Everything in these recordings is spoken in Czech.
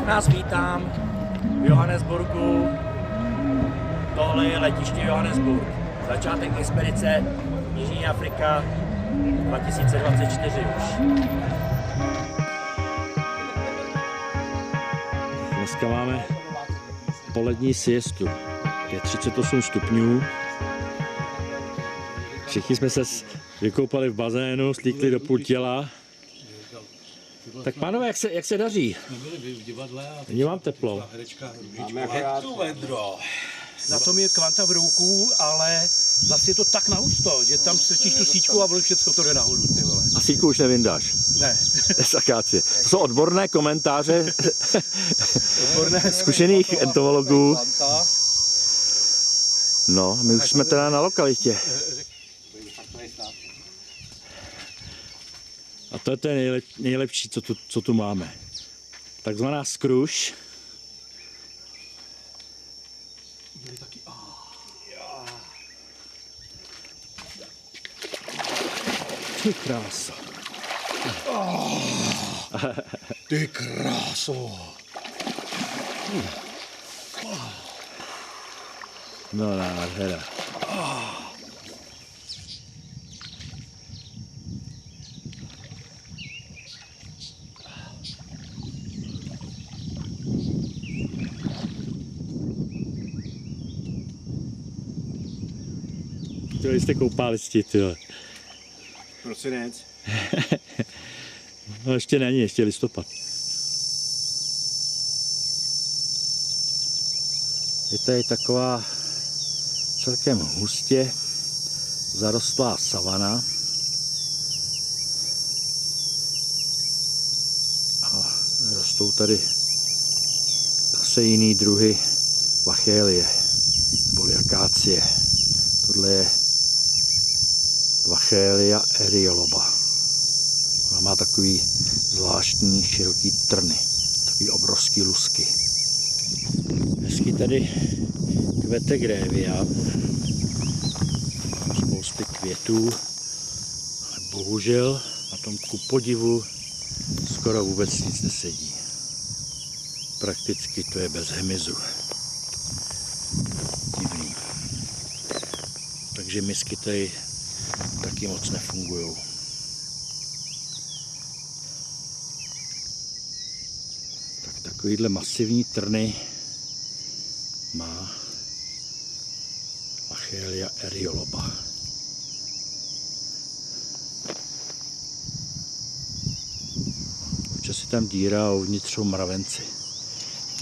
Nás vítám v Johannesburgu. Tohle je letiště Johannesburg. Začátek expedice Jižní Afrika 2024 už. Dneska máme polední siestu. Je 38 stupňů. Všichni jsme se vykoupali v bazénu, slíkli do půl těla. Tak pánové, jak se daří? Není vám teplo? Na tom je kvanta vrouků, ale zase je to tak nahusto, že tam strčíš tu síťku a všechno to jde nahoru, ty vole. A síťku už nevyndáš? Ne. Sakáci. To jsou odborné komentáře zkušených entomologů. No, my už jsme teda na lokalitě. A to je to nejlepší, co tu máme. Takzvaná skruš. Ty krása. Ty kráso. No nádhera. Vy jste koupálisti, tyhle. Prosinec. No ještě není, ještě listopad. Je tady taková celkem hustě zarostlá savana. A rostou tady zase jiný druhy vachélie, neboli akácie. Tohle je Vachélia erioloba. Ona má takový zvláštní široký trny, takový obrovský lusky. Hezky tady kvete grévia. Mám spousty květů, ale bohužel na tom kupodivu skoro vůbec nic nesedí. Prakticky to je bez hmyzu. Divný. Takže misky tady taky moc nefungujou. Tak takovýhle masivní trny má Vachélia erioloba. Občas je tam díra a uvnitř jsou mravenci.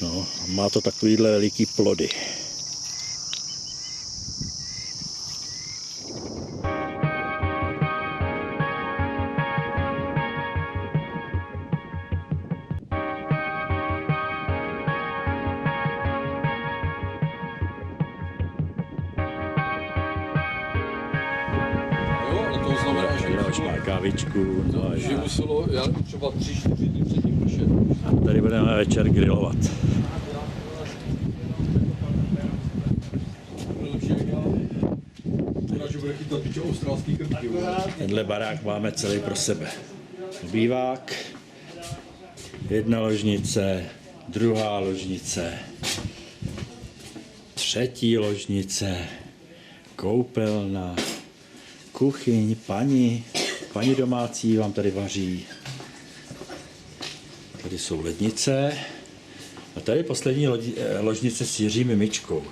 No, má to takovýhle veliký plody. Leoš má kávičku. No a Že já. muselo, já třeba 3-4 dny předtím pršet. A tady budeme večer grillovat. Že bude chytat piče australský krky. Tenhle barák máme celý pro sebe. Obývák, jedna ložnice, druhá ložnice, třetí ložnice, koupelna, kuchyň, paní domácí vám tady vaří. Tady jsou lednice a tady poslední ložnice s Jiřím Mimičkou.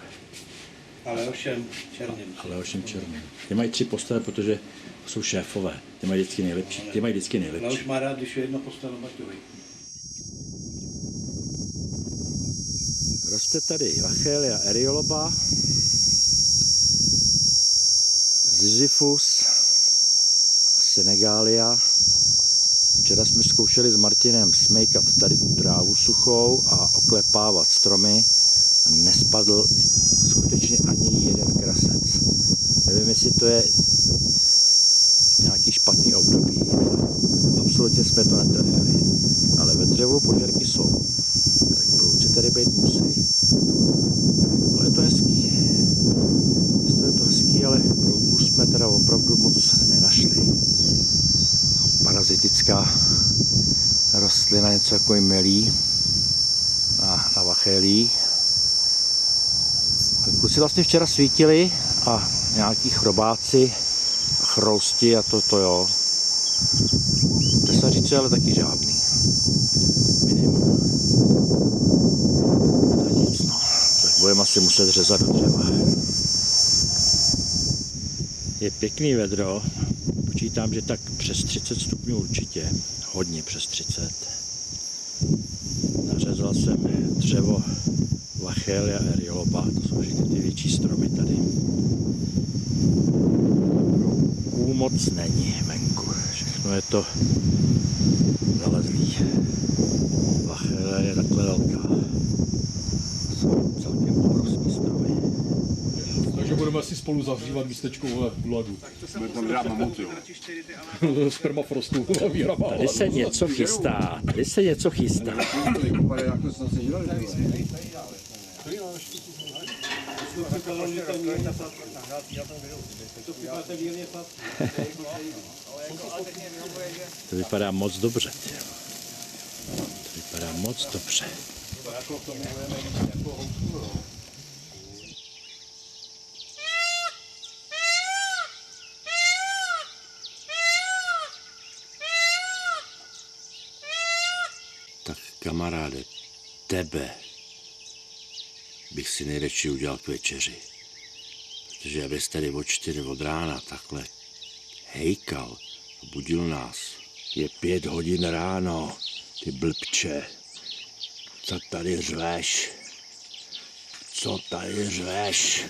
Ale ovšem černým. Ale ovšem černým. Ty mají 3 postele, protože jsou šéfové. Ty mají vždycky nejlepší. Ty mají vždycky nejlepší. Ale už má rád, když je jedna postava Baťovi. Roste tady Vachelia erioloba, Sisyphus, Senegalia. Včera jsme zkoušeli s Martinem smejkat tady tu trávu suchou a oklepávat stromy. Nespadl skutečně ani jeden krasec. Nevím, jestli to je nějaký špatný období. Absolutně jsme to netrefili. Ale ve dřevu požerky jsou. Tak brouci tady být musí. Ale je to hezký. Je to hezký, ale brouků jsme teda opravdu moc nenašli. Parazitická rostlina, něco jako melí na vachelí. Kluci vlastně včera svítili a nějaký chrobáci a chrousti a to jo. Tesařice ale taky žádný. Minimum. Tak nic no. Tak budeme asi muset řezat do dřeva. Je pěkný vedro. Počítám, že tak přes 30 stupňů určitě. Hodně přes 30. Nařezal jsem dřevo Vachelia erioloba, to jsou všechny ty větší stromy tady. Brouků moc není venku, všechno je to zalezlý. Vachelia je takhle velká. Jsou celkem obrovský stromy. Takže budeme asi spolu zahřívat místečko v guladu. Bude tam dát mamuty, jo. Z permafrostu vyrabá. Tady se něco chystá, tady se něco chystá. To vypadá moc dobře. Tě. To vypadá moc dobře. Tak kamaráde, tebe bych si nejradši udělal k večeři. Protože abys tady od 4 od rána takhle hejkal a budil nás. Je 5 hodin ráno, ty blbče. Co tady řveš? Co tady řveš?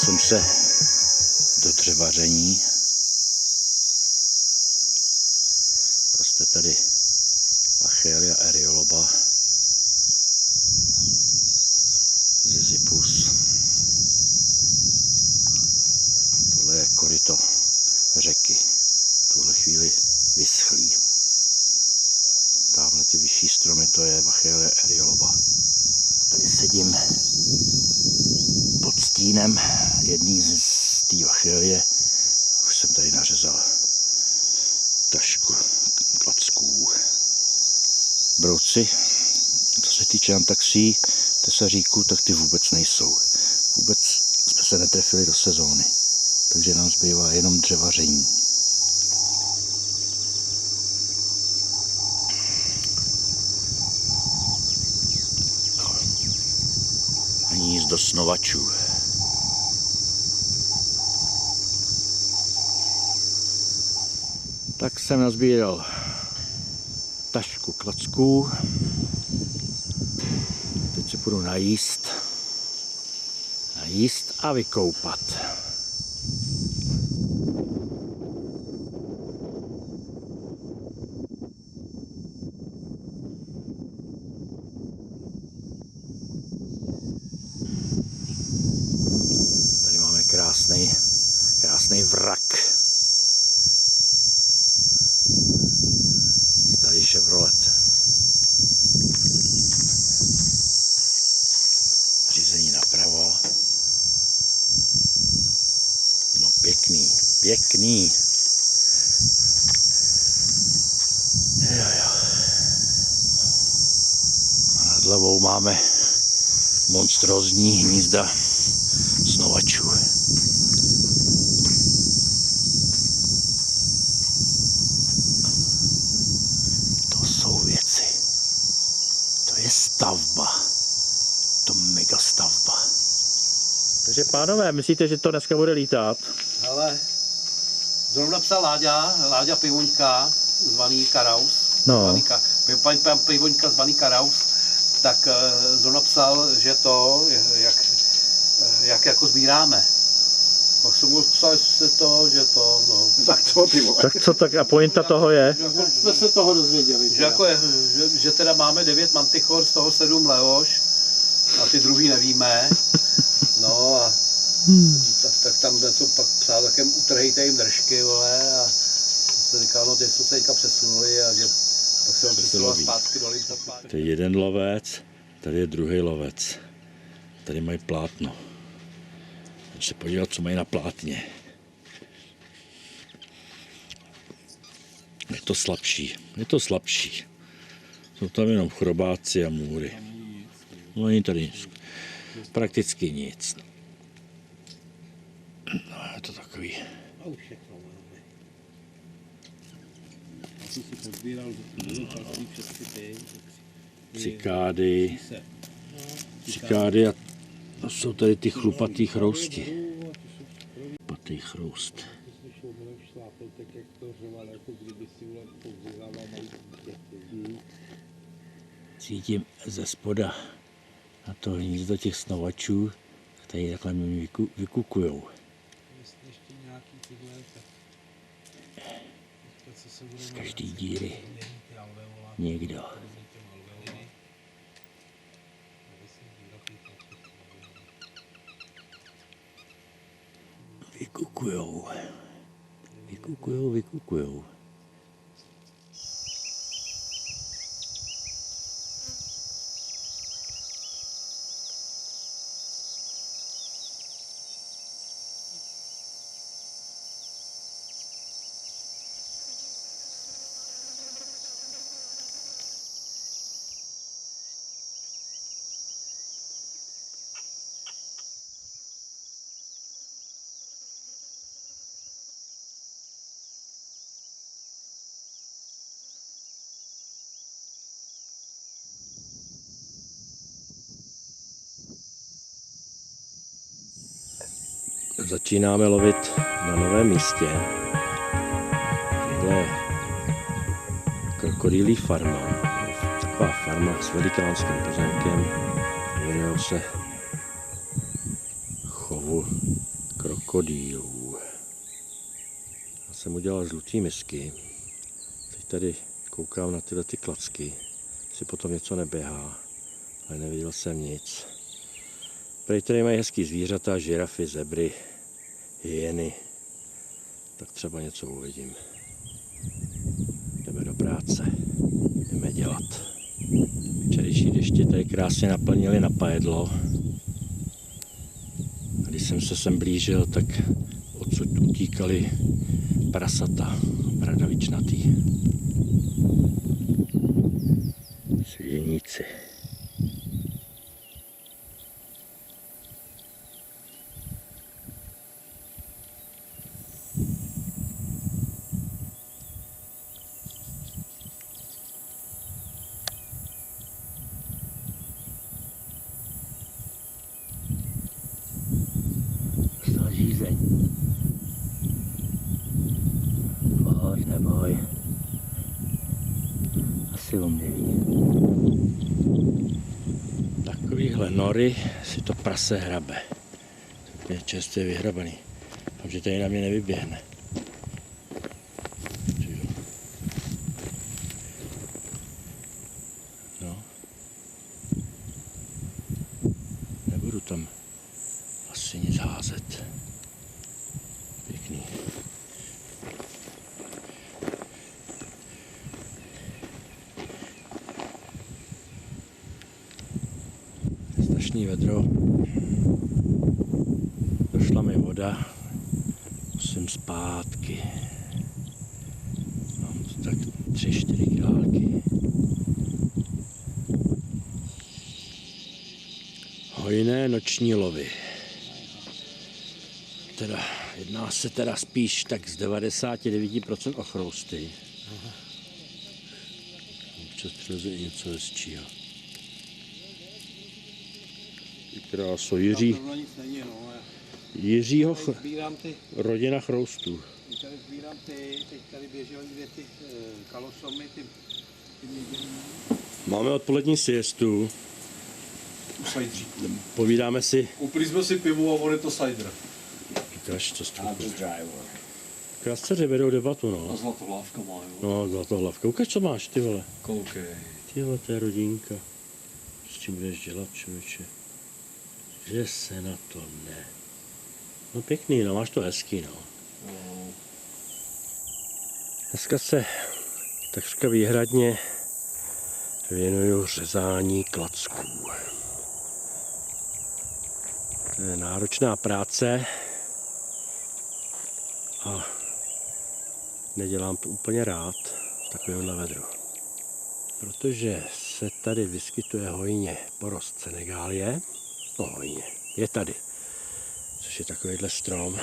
Jsem se do dřevaření. Roste tady Vachelia erioloba, Sisyphus. Tohle je koryto řeky. V tuhle chvíli vyschlý. Tamhle ty vyšší stromy, to je Vachelia erioloba. A tady sedím pod stínem jedný z té vachelie. Už jsem tady nařezal tašku klacků. Brouci, co se týče antaxí, tesaříků, tak ty vůbec nejsou. Vůbec jsme se netrefili do sezóny. Takže nám zbývá jenom dřevaření. Ani nic do snovačů. Tak jsem nazbíral tašku klacků. Teď se půjdu najíst a vykoupat. Tady máme krásný vrak. Starý Chevrolet. Řízení napravo. No pěkný. Jo. A nad hlavou máme monstrózní hnízda snovačů. To jsou věci. To je stavba. To mega stavba. Takže pánové, myslíte, že to dneska bude lítat? Ale zrovna psal Láďa Pivoňka, zvaný Karaus. No. Pan Pivoňka zvaný Karaus, tak zrovna psal, že to, jak jako sbíráme. Pak jsem mu psal, no. Tak co ty vole? Tak co, tak a pointa toho je? Jsme se toho dozvěděli. Že teda máme 9 mantichor, z toho 7 leoš a ty druhý nevíme. No a tak tam něco pak psal, takem utrhejte jim držky, vole, a se říkal, no ty jsou se teďka přesunuli a že pak se vám přesunula zpátky do Líp. To je jeden lovec, tady je druhý lovec. Tady mají plátno. Pojď se podívat, co mají na plátně. Je to slabší. Jsou tam jenom chrobáci a můry. No není tady nic. Prakticky nic. No, je to takový. Cikády a to jsou tady ty chlupatý chrousti. Chlupatý chroust. Cítím ze spoda na to hnízdo těch snovačů, tady takhle mě vykukujou. Z každý díry někdo. Vykukujou. Začínáme lovit na novém místě. Tohle je krokodýlí farma. Taková farma s velikánským pozemkem. Věnují se chovu krokodýlů. Já jsem udělal žlutý misky. Teď tady koukám na tyhle ty klacky. Si potom něco neběhá, ale neviděl jsem nic. Prej tady mají hezký zvířata, žirafy, zebry, hyeny. Tak třeba něco uvidím. Jdeme do práce. Jdeme dělat. Včerejší deště tady krásně naplnili napajedlo. A když jsem se sem blížil, tak odsud utíkali prasata, bradavičnatý. Svěděníci. Žízeň. Neboj. Asi silněji. Takovýhle nory si to prase hrabe. To je čerstvě vyhrabaný. Takže tady na mě nevyběhne. No. Nebudu tam asi nic házet. Pěkný. Strašný vedro. Došla mi voda. Musím zpátky. Mám tu tak 3-4 kilálky. Hojné noční lovy. Teda, jedná se teda spíš tak z 99% o chrousty. Občas přileze i něco hezčího. Kráso, Jiřího rodina chroustů. Tady sbírám teď tady běžely ty kalosomy, ty Máme odpolední siestu. U sajdříku. Povídáme si. Koupili jsme si pivo a on je to cider. Ukaž, co strupu. Krasceři vedou debatu, no. A zlatohlávka má, jo. No, zlatohlavka. Ukaž, co máš, ty vole. Koukej. Ty vole, to je rodinka. S čím budeš dělat, člověče? Že se na to ne. No pěkný, no, máš to hezký, no. Dneska se takřka výhradně věnuju řezání klacků. To je náročná práce a nedělám to úplně rád v takovémhle vedru. Protože se tady vyskytuje hojně porost Senegálie, no hojně, je tady, což je takovýhle strom,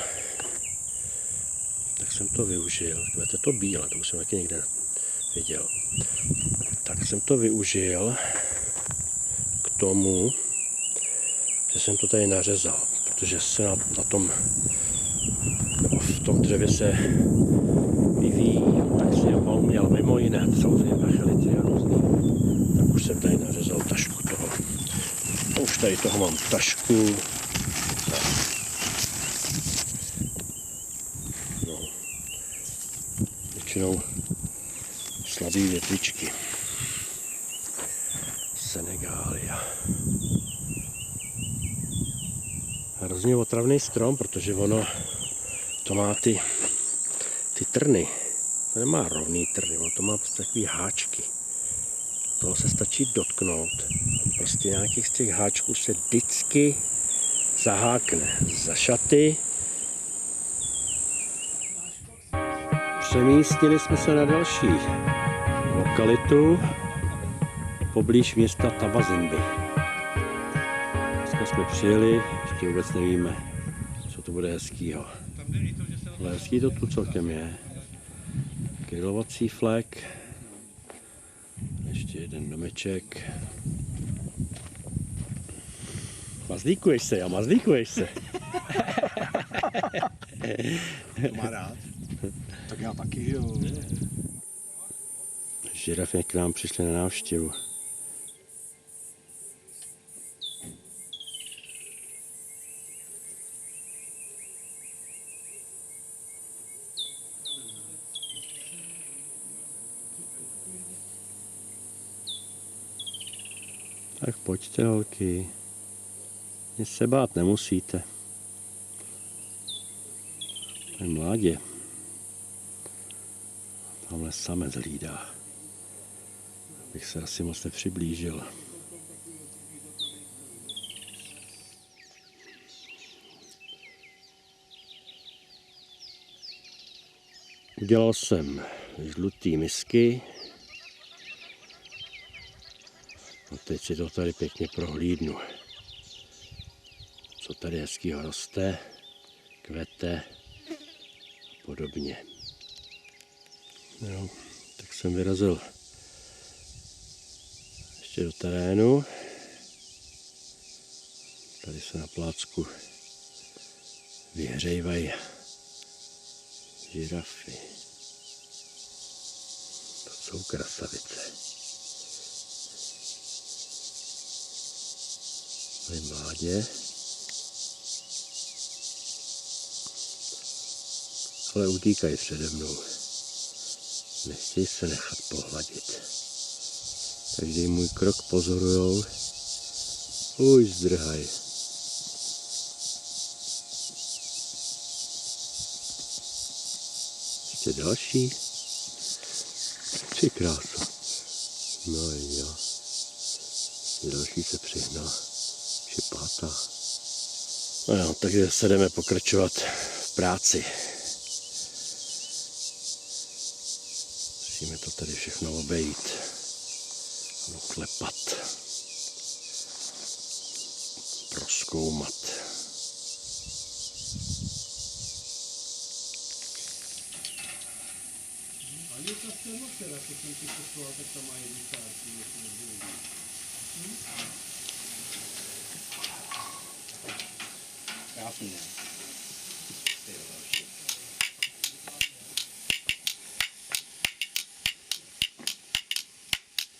tak jsem to využil, to je to bílé, to už jsem taky někde viděl, tak jsem to využil k tomu, že jsem to tady nařezal, protože se na tom, nebo v tom dřevě se vyvíjí, tak si ho měl mimo jiné, samozřejmě bachelity a různý, tak už jsem tady nařezal tašku toho. A už tady toho mám tašku. No. Většinou slabý větvičky. Senegália. Hrozně otravný strom, protože ono to má ty trny. To nemá rovný trny, ono to má prostě takový háčky. Toho se stačí dotknout. Prostě nějakých z těch háčků se vždycky zahákne za šaty. Přemístili jsme se na další lokalitu poblíž města Tabazimbi. Dneska jsme přijeli, ještě vůbec nevíme, co to bude hezkýho. Ale hezký to tu celkem je. Grilovací flek. Ještě jeden domeček. Mazlíkuješ se, mazlíkuješ se. To má rád. Tak já taky, jo. Žirafy k nám přišly na návštěvu. Tak pojďte, holky. Nic se bát nemusíte. To je mládě. Tamhle samec hlídá. Bych se asi moc nepřiblížil. Udělal jsem žlutý misky. A teď si to tady pěkně prohlídnu. Co tady hezkýho roste, kvete a podobně. Jo, tak jsem vyrazil ještě do terénu. Tady se na plácku vyhřejvají žirafy. To jsou krasavice. Moje mládě. Ale utíkají přede mnou. Nechtějí se nechat pohladit. Každý můj krok pozorujou. Už zdrhaj. Ještě další. Ty krása. No jo. Další se přihná. Šipátá. No jo, takže se jdeme pokračovat v práci. Musíme to tady všechno obejít. Oklepat. Prozkoumat. Krásný, ne?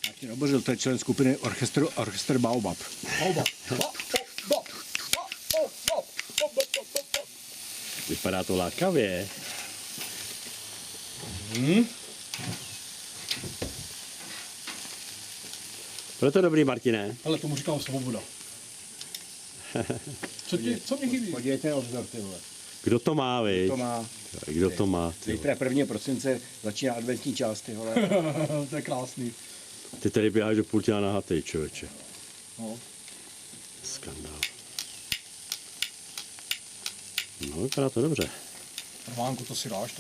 Martin Obořil, to je člen skupiny Orchestr Baobab. Vypadá to lákavě. Bylo to dobrý, Martine? Ale tomu říkám svoboda. Co mě chybí? Podívejte na obzor, ty vole. Kdo to má, viď? To má. Kdo to má? Ty, Zítra 1. prosince začíná adventní část, ty vole. To je krásný. ty tady běháš do pultina nahatej, člověče. No. Skandál. No, vypadá to dobře. Románku, to si dáš.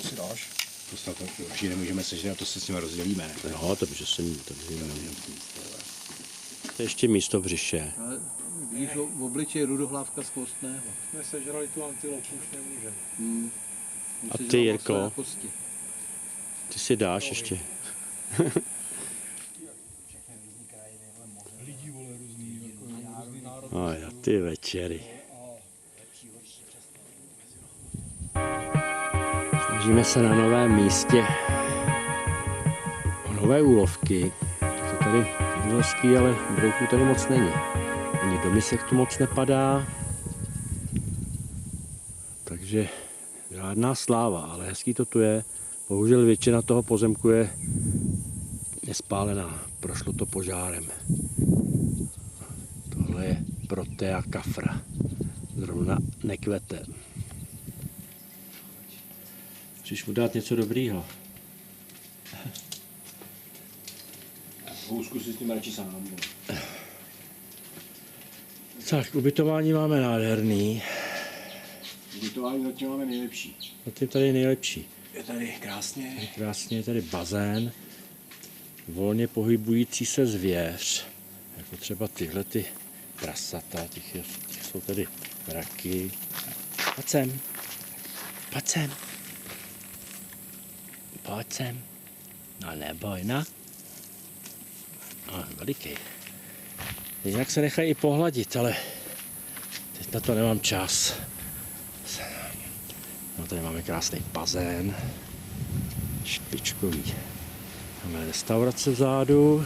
To snad to určitě nemůžeme sežrat, to se s nimi rozdělíme, ne? Jo, to protože jsem... To je ještě místo v břiše. Ale vidíš v obličeji rudohlávka z kostného. Jsme sežrali tu antilopu, už nemůže. A ty, Jirko? Ty si dáš ještě. Lidí, vole, různý národ. A já ty večery. Snažíme se na novém místě o nové úlovky. To tady je hezký, ale brouků tady moc není. Ani do misek tu moc nepadá. Takže žádná sláva, ale hezký to tu je. Bohužel většina toho pozemku je nespálená. Prošlo to požárem. Tohle je Protea kafra. Zrovna nekvete. Chceš mu dát něco dobrýho? Housku si s tím radši sám. Tak, ubytování máme nádherný. Ubytování zatím máme nejlepší. Zatím tady je nejlepší. Je tady krásně. Krásně je tady bazén, volně pohybující se zvěř, jako třeba tyhle ty prasata, těch jsou tady mraky. Pojď sem. Pojď sem. Pojď sem. No neboj, no. No, veliký. Jinak se nechají i pohladit, ale teď na to nemám čas. No, tady máme krásný bazén. Špičkový. Máme restaurace vzadu.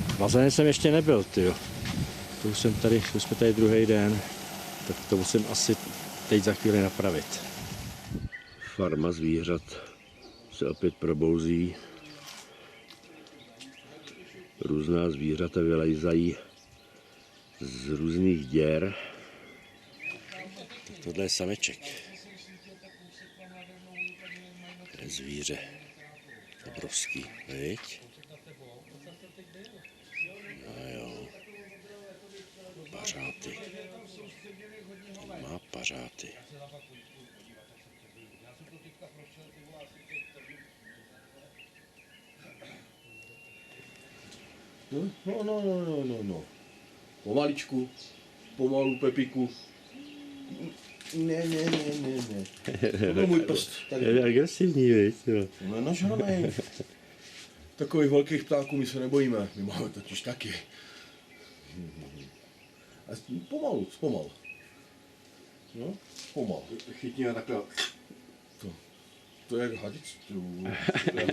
V bazéně jsem ještě nebyl, tyjo. To už jsme tady druhý den. Tak to musím asi teď za chvíli napravit. Farma zvířat se opět probouzí. Různá zvířata vylejzají z různých děr. Tohle je sameček. To je zvíře. Obrovský, viď? No jo. Pařáty. Ten má pařáty. No. Pomaličku, pomalu, Pepiku. Ne. To byl můj prst. Je agresivní, viď? No nažranej. Takových velkých ptáků my se nebojíme, my máme totiž taky. A pomalu. No, pomalu. Chytíme takhle. To je jak hadic. To je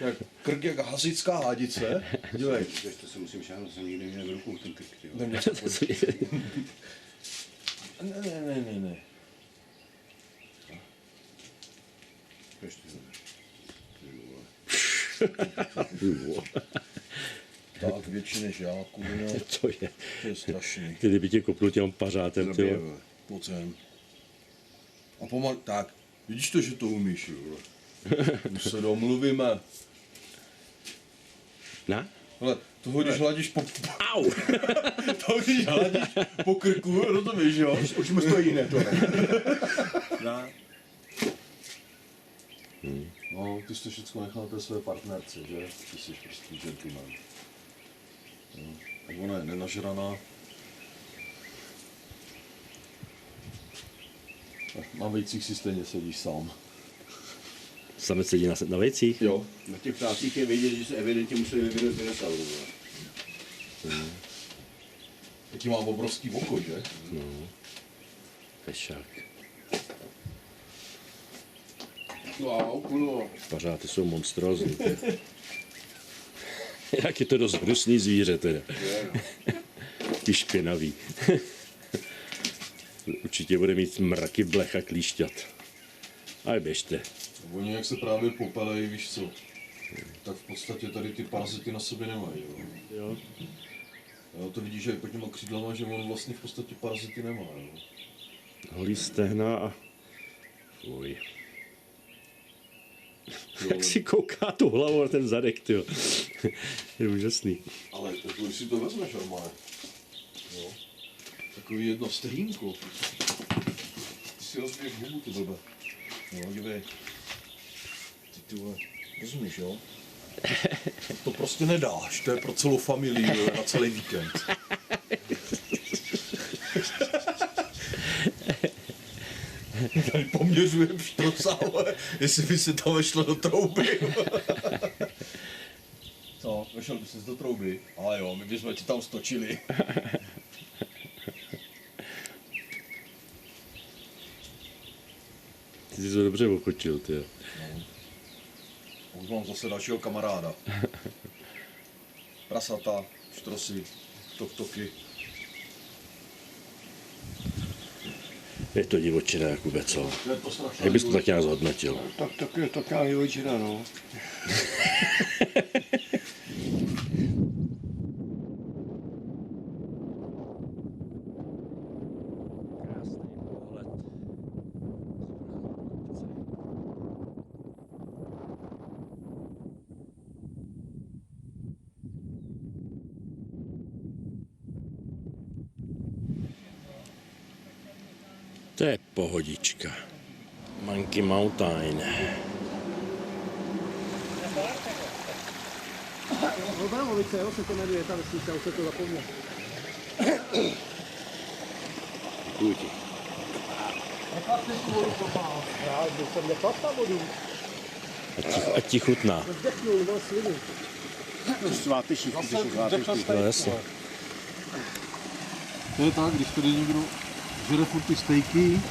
jak krk jak hasická hádice. Dívej. To se musím šáhnout, jsem nikdy měl v rukou ten krk. Jo. Ne. Ještě. Tak větší než já, kurňo. To je. To je strašný. Ty kdyby tě kopnul těm pařátem, ty jo. Pojď sem. A pomal, tak, vidíš to, že to umíš, jo. Už se domluvíme. Na? Hele, toho když hladíš po... Au! toho když hladíš po krku, rozumíš, jo? Už mu stojí jiné to, ne? Ne. No, ty jsi to všechno nechal na té své partnerce, že? Ty jsi prostě gentleman. No, tak ona je nenažraná. Na vejcích si stejně sedíš sám. Samec sedí na vejcích? Jo. Na těch ptácích je vidět, že se evidentně museli vyvinout dinosaurů. Jaký mám obrovský oko, že? No. Fešák. No. Pařáty jsou monstrózní. Jak je to dost hnusný zvíře teda. Ty špinavý. Určitě bude mít mraky blech a klíšťat. Ale běžte. Oni jak se právě popelejí, víš co? Tak v podstatě tady ty parazity na sobě nemají, jo? Jo. Jo, to vidíš, že i pod těma křídlama, že on vlastně v podstatě parazity nemá, jo? Holí stehna a... Fuj. Jak si kouká tu hlavu na ten zadek, tyjo. Je úžasný. Ale když si to vezmeš normálně, jo? Takový jedno stehínko. Ty si rozbiješ hubu, ty blbe. No, dívej. Ty vole, rozumíš, jo? To prostě nedáš, to je pro celou familii, jo, na celý víkend. Tady poměřujeme štrosále, jestli by se tam vešlo do trouby. Co, vešel by ses do trouby? Ale jo, my bychom ti tam stočili. Ty jsi to dobře ochočil, ty. Už mám zase dalšího kamaráda. Prasata, štrosy, tok-toky. Je to divočina, Jakube, co? To je to strašné. Jak bys to tak nějak zhodnotil? Tak je taková divočina, no. To je pohodička. Monkey Mountain. Obramovice, jo, se to jmenuje, ta vesnice, už se to zapomněl. Děkuji ti. Nechlapte tu vodu pomáhat. Já jsem nechlap na vodu. Ať ti chutná. Zdechnul, no, slinu. Sváteční, No jasně. To je tak, když tady někdo žere furt ty stejky.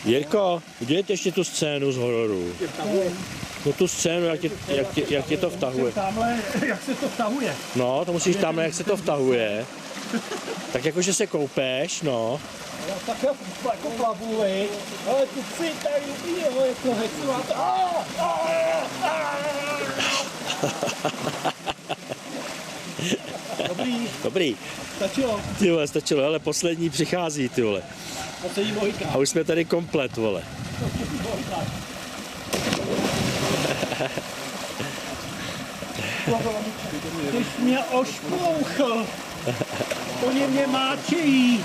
Jirko, udělejte ještě tu scénu z hororu. No tu scénu, jak tě to vtahuje. Tamhle, jak se to vtahuje. No, to musíš tamhle, jak se to vtahuje. Tak jakože se koupeš, no. Já tak jako plavu, viď? Ale tu psi tady ubíjeho, jako hecu a to... Dobrý, Dobrý, stačilo. ty vole, stačilo, ale poslední přichází, ty vole. Poslední mohika. A už jsme tady komplet, vole. Ty jsi mě ošplouchl. Oni mě máčejí.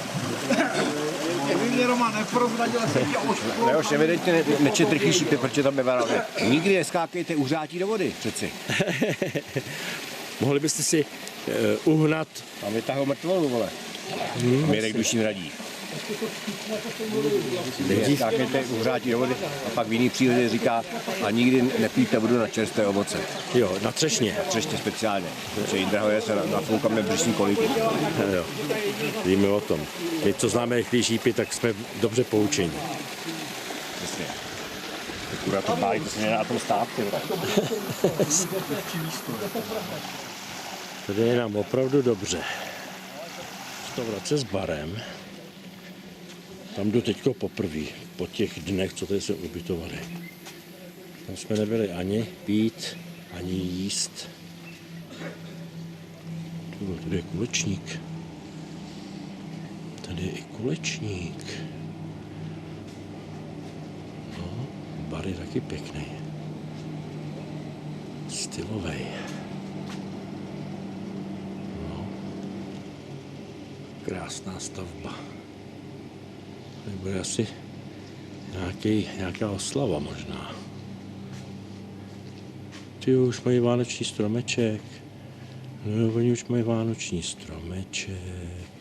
Mě Roman neprozradil, jsem tě ošplouchl. Ne, už evidentně nečetl šípy, protože tam nevarávě. Nikdy neskákejte uřátí do vody, přeci. Mohli byste si uhnat. Tam vytáhnou mrtvolu, vole. Mirek duším radí. Neskákejte uřátí do vody a pak v jiný přírodě říká a nikdy nepijte vodu na čerstvé ovoce. Jo, na třešně. Třeště speciálně. Protože Jindra se nafoukáme břišní kolíky. Jo. Víme o tom. My, co známe rychlý šípy, tak jsme dobře poučeni. Přesně. Kurva, to bájí, to se nedá na tom stát, ty. Tady je nám opravdu dobře. Restaurace s barem. Tam jdu teďko poprvé, po těch dnech, co tady jsme ubytovali. Tam jsme nebyli ani pít, ani jíst. Tady je kulečník. Tady je i kulečník. No, bar je taky pěkný. Stylovej. No. Krásná stavba. Tady bude asi nějaká oslava možná. Ty už mají vánoční stromeček. No, oni už mají vánoční stromeček.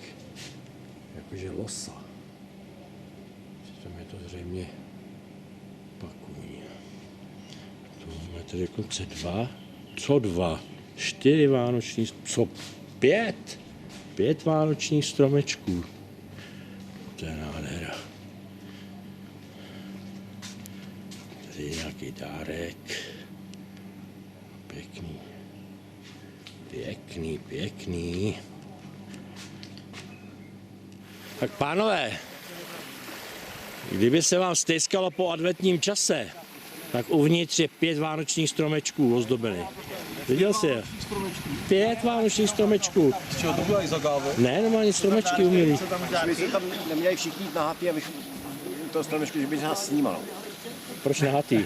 Jakože losa. Přitom je to zřejmě pakuň. Tu máme tady dokonce 4 vánoční, 5 vánočních stromečků. To je nádhera. Tady je nějaký dárek. Pěkný. Tak pánové, kdyby se vám stejskalo po adventním čase, tak uvnitř je 5 vánočních stromečků ozdobeny. Viděl jsi je? 5 vánočních stromečků. Z čeho to bylo i za gávu? Ne, normálně stromečky umělý. My jsme tam neměli všichni nahatý a to stromečku, že by se nás snímalo. Proč nahatý?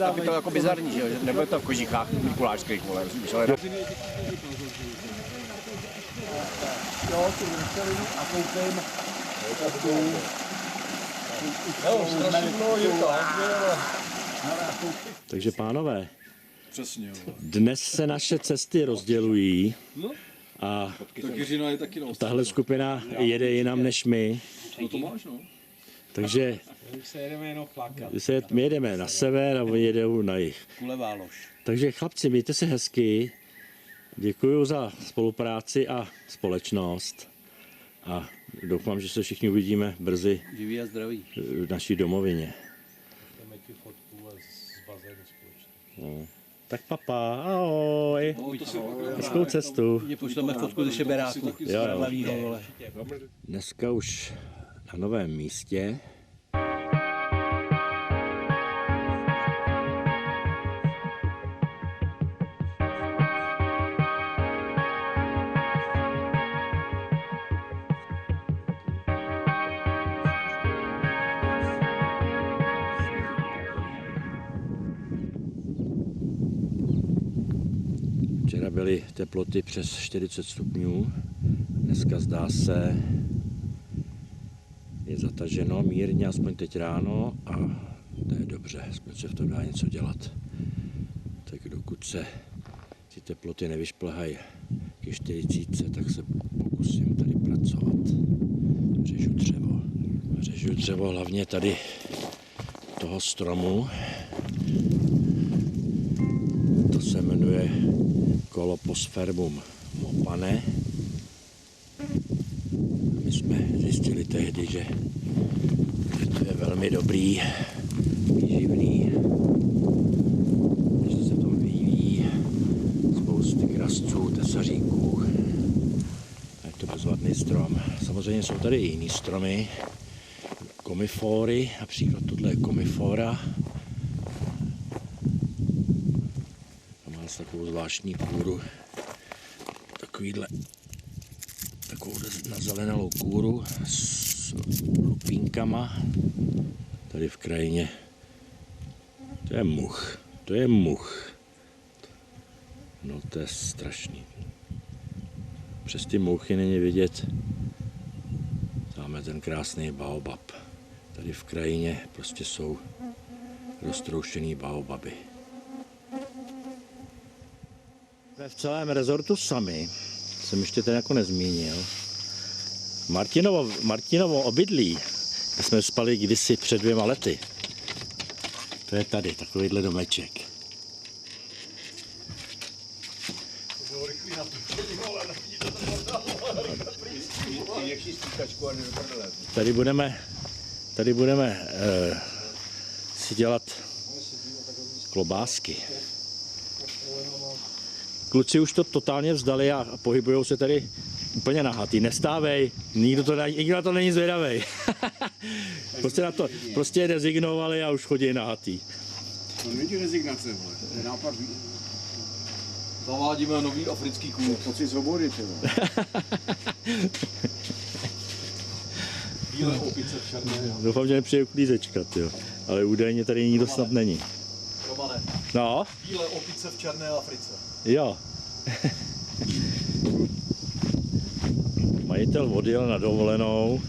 Aby to jako bizarní, že nebylo to v kožichách mikulářských, vole. Takže pánové, Přesně. dnes se naše cesty rozdělují a Tak Jiřina je taky na tahle skupina jede jinam než my. No to máš, no. Takže my jedeme na sever a oni jedou na jih. Takže chlapci, mějte se hezky. Děkuji za spolupráci a společnost. A doufám, že se všichni uvidíme brzy Živí a zdraví. v naší domovině. No. Tak papa, ahoj. Hezkou cestu. Pošleme fotku ze šeberáku. Jo. Dneska už na novém místě. Včera byly teploty přes 40 stupňů, dneska zdá se, je zataženo mírně, aspoň teď ráno a to je dobře, aspoň se v tom dá něco dělat. Tak dokud se ty teploty nevyšplhají ke 40, tak se pokusím tady pracovat. Řežu dřevo hlavně tady toho stromu. To se jmenuje Colopospermum mopane. My jsme zjistili tehdy, že to je velmi dobrý, výživný, že se v tom vyvíjí spousty krasců, tesaříků. Je to bezvadný strom. Samozřejmě jsou tady i jiný stromy, komifory, například tohle je komifora. Takovou zvláštní kůru, takovou nazelenalou kůru s lupínkama. Tady v krajině, to je much. No to je strašný. Přes ty mouchy není vidět, máme ten krásný baobab. Tady v krajině prostě jsou roztroušený baobaby. V celém rezortu sami, jsem ještě ten jako nezmínil, Martinovo obydlí, kde jsme spali kdysi před 2 lety. To je tady, takovýhle domeček. si dělat klobásky. Kluci už to totálně vzdali a pohybujou se tady úplně nahatý. Nestávej, nikdo na to není zvědavej. prostě rezignovali a už chodí nahatý. To není rezignace, vole. To je nápad. Zavádíme nový africký kult. Pocit svobody, ty vole. Bílé opice v černé. Doufám, že nepřijde uklízečka, tyjo. Ale údajně tady nikdo snad není. Romane, No, bílé opice v černé Africe. jo. Majitel odjel na dovolenou,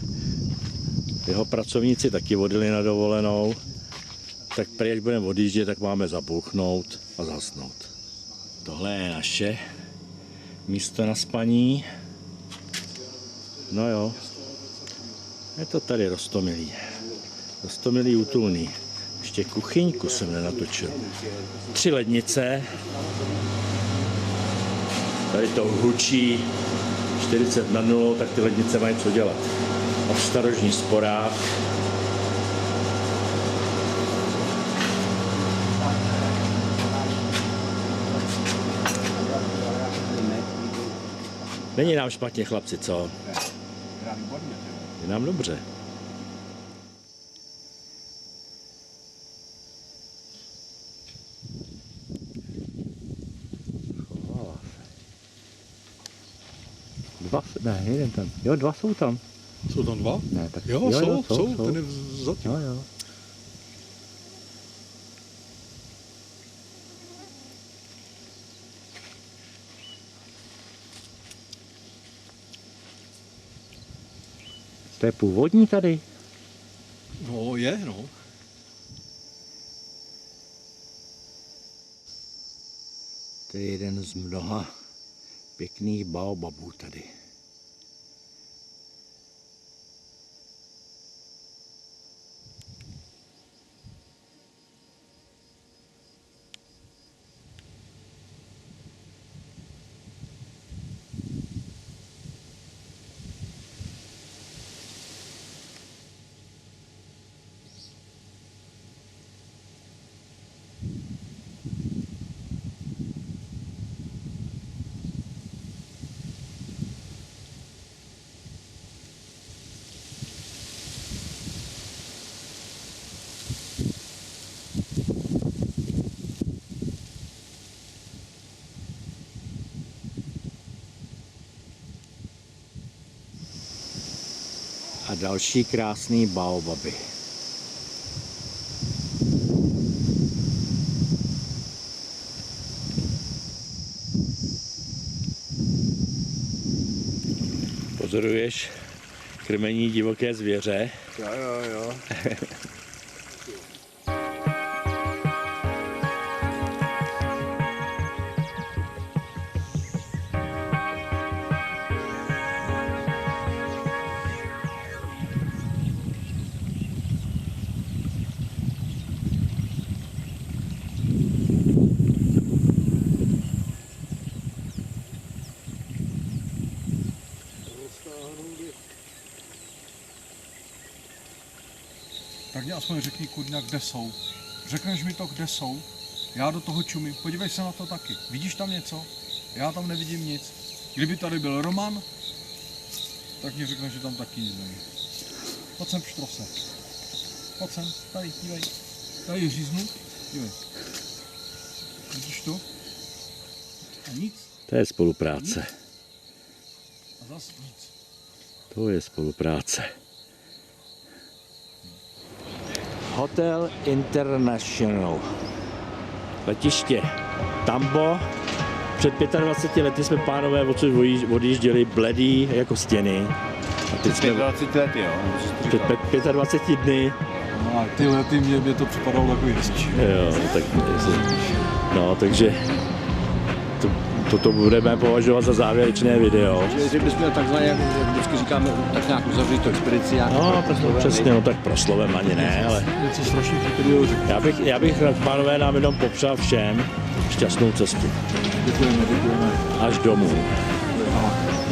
jeho pracovníci taky odjeli na dovolenou, tak prý, až budeme odjíždět, tak máme zabouchnout a zasnout. Tohle je naše místo na spaní. No jo, je to tady Roztomilý. Roztomilý útulný. Ještě kuchyňku jsem nenatočil. 3 lednice. Tady to hučí 40 nad nulou, tak ty lednice mají co dělat. Obstarožní sporák. Není nám špatně, chlapci, co? Je nám dobře. Ne, jeden tam. Jo, 2 jsou tam. Jsou tam 2? Ne, tak Jo, jsou. Ten je zatím. Jo. To je původní tady. No, je, no. To je jeden z mnoha pěkných baobabů tady. A další krásný baobaby. Pozoruješ krmení divoké zvěře? Jo. Tak mě aspoň řekni, kurňa, kde jsou. Řekneš mi to, kde jsou. Já do toho čumím. Podívej se na to taky. Vidíš tam něco? Já tam nevidím nic. Kdyby tady byl Roman, tak mi řekne, že tam taky nic není. Pojď sem, pštrose. Pojď sem, tady, dívej. Tady je říznut, dívej. Vidíš to? A nic. To je spolupráce. A zase nic. To je spolupráce. Hotel International. Letiště Tambo. Před 25 lety jsme, pánové, odsud odjížděli bledý jako stěny. A teď jsme 25 let, jo. před 25 dny. No a ty lety mě to připadalo takový hezčí. Jo, tak, no, takže toto budeme považovat za závěrečné video. Že bys měl takzvaně, jak vždycky říkáme, tak nějak uzavřít tu expedici. No, přesně, no tak proslovem ani ne, ale Něco strašně chytrého řekl. já bych pánové, nám jenom popřál všem šťastnou cestu. Děkujeme. Až domů.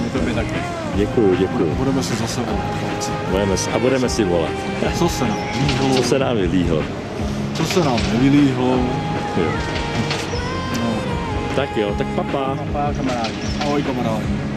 My tobě taky. Děkuju. Budeme se zase volat. Budeme si volat. Co se nám vylíhlo? Co se nám vylíhlo. co se nám nevylíhlo. Tak jo, tak papa. Papa, kamarádi. Ahoj kamarádi.